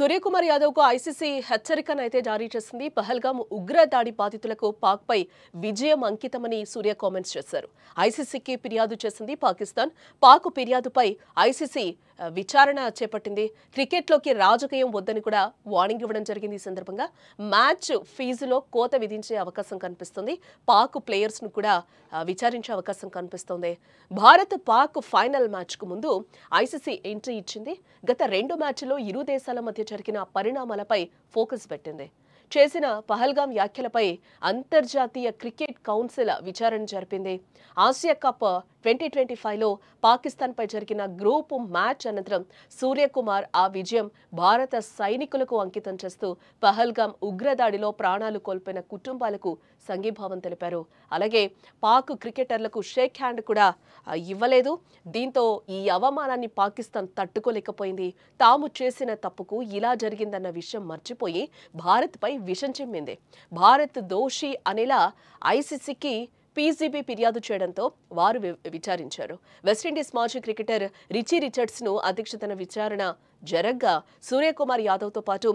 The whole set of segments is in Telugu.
సూర్యకుమార్ యాదవ్ కు ఐసీసీ హెచ్చరికనైతే జారీ చేసింది. పహల్గామ్ ఉగ్ర దాడి బాధితులకు పాక్ పై విజయం అంకితమని సూర్య కామెంట్స్ చేశారు. ఐసీసీకి ఫిర్యాదు చేసింది పాకిస్తాన్. పాక్ ఫిర్యాదుపై ఐసీసీ విచారణ చేపట్టింది. క్రికెట్లోకి రాజకీయం వద్దని కూడా వార్నింగ్ ఇవ్వడం జరిగింది. ఈ సందర్భంగా మ్యాచ్ ఫీజులో కోత విధించే అవకాశం కనిపిస్తుంది. పాక్ ప్లేయర్స్ ను కూడా విచారించే అవకాశం కనిపిస్తోంది. భారత్ పాక్ ఫైనల్ మ్యాచ్ కు ముందు ఐసీసీ ఎంట్రీ ఇచ్చింది. గత 2 మ్యాచ్ల్లో ఇరు దేశాల మధ్య జరిగిన పరిణామాలపై ఫోకస్ పెట్టింది. చేసిన పహల్గామ్ వ్యాఖ్యలపై అంతర్జాతీయ క్రికెట్ కౌన్సిల్ విచారణ జరిపింది. ఆసియా కప్ 2025లో పాకిస్తాన్పై జరిగిన గ్రూప్ మ్యాచ్ అనంతరం సూర్యకుమార్ ఆ విజయం భారత సైనికులకు అంకితం చేస్తూ పహల్గామ్ ఉగ్రదాడిలో ప్రాణాలు కోల్పోయిన కుటుంబాలకు సంఘీభావం తెలిపారు. అలాగే పాక్ క్రికెటర్లకు షేక్ హ్యాండ్ కూడా ఇవ్వలేదు. దీంతో ఈ అవమానాన్ని పాకిస్తాన్ తట్టుకోలేకపోయింది. తాము చేసిన తప్పుకు ఇలా జరిగిందన్న విషయం మర్చిపోయి భారత్పై విషం చిమ్మింది. భారత్ దోషి అనేలా ఐసీసీకి పీసీబీ ఫిర్యాదు చేయడంతో వారు విచారించారు. వెస్టిండీస్ మాజీ క్రికెటర్ రిచీ రిచర్డ్స్ ను అధ్యక్షతన విచారణ జరగ్గా సూర్యకుమార్ యాదవ్ తో పాటు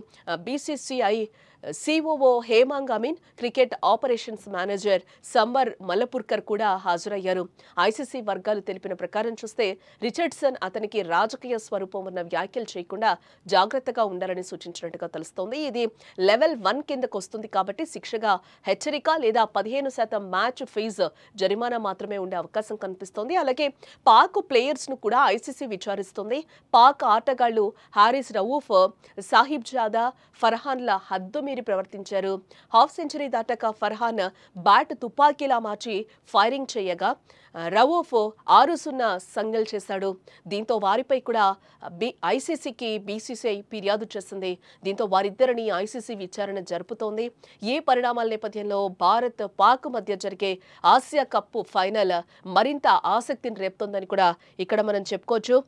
BCCI COO Hemang Amin, cricket operations manager Sambar Malapurkar కూడా హాజరయ్యారు. ఐసీసీ వర్గాలు తెలిపిన ప్రకారం చూస్తే రిచర్డ్సన్ అతనికి రాజకీయ స్వరూపం ఉన్న వ్యాఖ్యలు చేయకుండా జాగ్రత్తగా ఉండాలని సూచించినట్టుగా తెలుస్తోంది. ఇది లెవెల్ 1 కిందకు వస్తుంది కాబట్టి శిక్షగా హెచ్చరిక లేదా 15% మ్యాచ్ ఫీజు జరిమానా మాత్రమే ఉండే అవకాశం కనిపిస్తోంది. అలాగే పాక్ ప్లేయర్స్ ను కూడా ఐసీసీ విచారిస్తోంది. పాక్ ఆటగాళ్లు హారిస్ రవూఫ్, సాహిబ్ జాదా, ఫర్హాన్ల హద్దు మీరి ప్రవర్తించారు. హాఫ్ సెంచరీ దాటాక ఫర్హాన్ బ్యాట్ తుపాకీలా మార్చి ఫైరింగ్ చేయగా రవూఫ్ 6-0 సంగల్ చేశాడు. దీంతో వారిపై కూడా ఐసీసీకి బీసీసీఐ ఫిర్యాదు చేసింది. దీంతో వారిద్దరిని ఐసీసీ విచారణ జరుపుతోంది. ఈ పరిణామాల నేపథ్యంలో భారత్ పాక్ మధ్య జరిగే ఆసియా కప్ ఫైనల్ మరింత ఆసక్తిని రేపుతోందని కూడా ఇక్కడ మనం చెప్పుకోవచ్చు.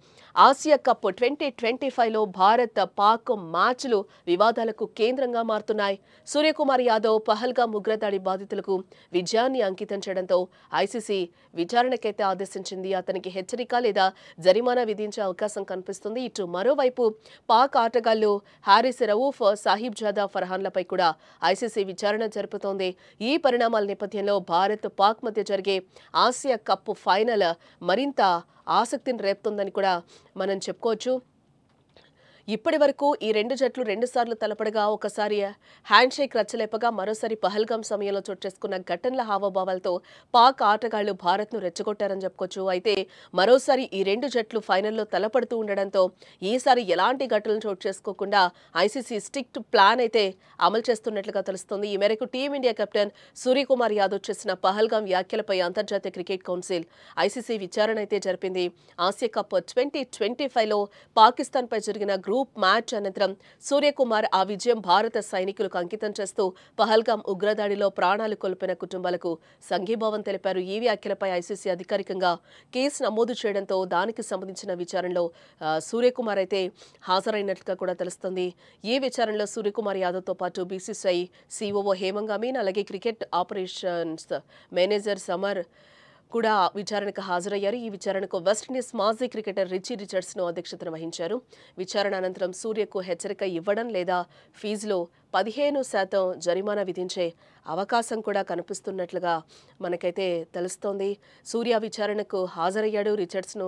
ఆసియా కప్ 2025లో భారత్ పాక్ మ్యాచ్లు వివాదాలకు కేంద్రంగా మారుతున్నాయి. సూర్యకుమార్ యాదవ్ పహల్గామ్ ఉగ్రదాడి బాధితులకు విజయాన్ని అంకితం చేయడంతో ఐసీసీ విచారణకైతే ఆదేశించింది. అతనికి హెచ్చరిక లేదా జరిమానా విధించే అవకాశం కనిపిస్తుంది. ఇటు మరోవైపు పాక్ ఆటగాళ్లు హారిస్ రవూఫ్, సాహిబ్ జాదా, ఫర్హాన్లపై కూడా ఐసీసీ విచారణ జరుపుతోంది. ఈ పరిణామాల నేపథ్యంలో భారత్ పాక్ మధ్య జరిగే ఆసియా కప్ ఫైనల్ మరింత ఆసక్తిని రేపుతోందని కూడా మనం చెప్పుకోవచ్చు. ఇప్పటి వరకు ఈ 2 జట్లు 2 సార్లు తలపడగా ఒకసారి హ్యాండ్ షేక్ రచ్చలేపగా మరోసారి పహల్గామ్ సమయంలో చోటు చేసుకున్న ఘటనల హావభావాలతో పాక్ ఆటగాళ్లు భారత్ను రెచ్చగొట్టారని చెప్పుకోవచ్చు. అయితే మరోసారి ఈ 2 జట్లు ఫైనల్లో తలపడుతూ ఉండడంతో ఈసారి ఎలాంటి ఘటనలు చోటు చేసుకోకుండా ఐసీసీ స్ట్రిక్ట్ ప్లాన్ అయితే అమలు చేస్తున్నట్లుగా తెలుస్తోంది. ఈ మేరకు టీమిండియా కెప్టెన్ సూర్యకుమార్ యాదవ్ చేసిన పహల్గామ్ వ్యాఖ్యలపై అంతర్జాతీయ క్రికెట్ కౌన్సిల్ ఐసీసీ విచారణ అయితే జరిపింది. ఆసియా కప్ 2025లో పాకిస్తాన్పై జరిగిన గ్రూప్ మ్యాచ్ అనంతరం సూర్యకుమార్ ఆ విజయం భారత సైనికులకు అంకితం చేస్తూ పహల్గామ్ ఉగ్రదాడిలో ప్రాణాలు కోల్పోయిన కుటుంబాలకు సంఘీభావం తెలిపారు. ఈ వ్యాఖ్యలపై ఐసీసీ అధికారికంగా కేసు నమోదు చేయడంతో దానికి సంబంధించిన విచారణలో సూర్యకుమార్ అయితే హాజరైనట్లుగా కూడా తెలుస్తుంది. ఈ విచారణలో సూర్యకుమార్ యాదవ్తో పాటు బీసీసీఐ సిఓఓ హేమంగ్ అమీన్, అలాగే క్రికెట్ ఆపరేషన్స్ మేనేజర్ సమర్ కూడా విచారణకు హాజరయ్యారు. ఈ విచారణకు వెస్టిండీస్ మాజీ క్రికెటర్ రిచీ రిచర్డ్స్ ను అధ్యక్షతన వహించారు. విచారణ అనంతరం సూర్యకు హెచ్చరిక ఇవ్వడం లేదా ఫీజులో 15% జరిమానా విధించే అవకాశం కూడా కనిపిస్తున్నట్లుగా మనకైతే తెలుస్తోంది. సూర్య విచారణకు హాజరయ్యాడు. రిచర్డ్స్ ను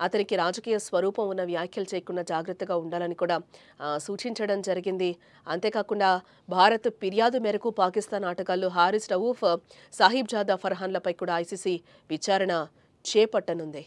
అతనికి రాజకీయ స్వరూపం ఉన్న వ్యాఖ్యలు చేయకుండా జాగ్రత్తగా ఉండాలని కూడా సూచించడం జరిగింది. అంతేకాకుండా భారత్ ఫిర్యాదు మేరకు పాకిస్తాన్ ఆటగాళ్లు హారిస్ రవూఫ్, సాహిబ్ జాదా, ఫర్హాన్లపై కూడా ఐసీసీ విచారణ చేపట్టనుంది.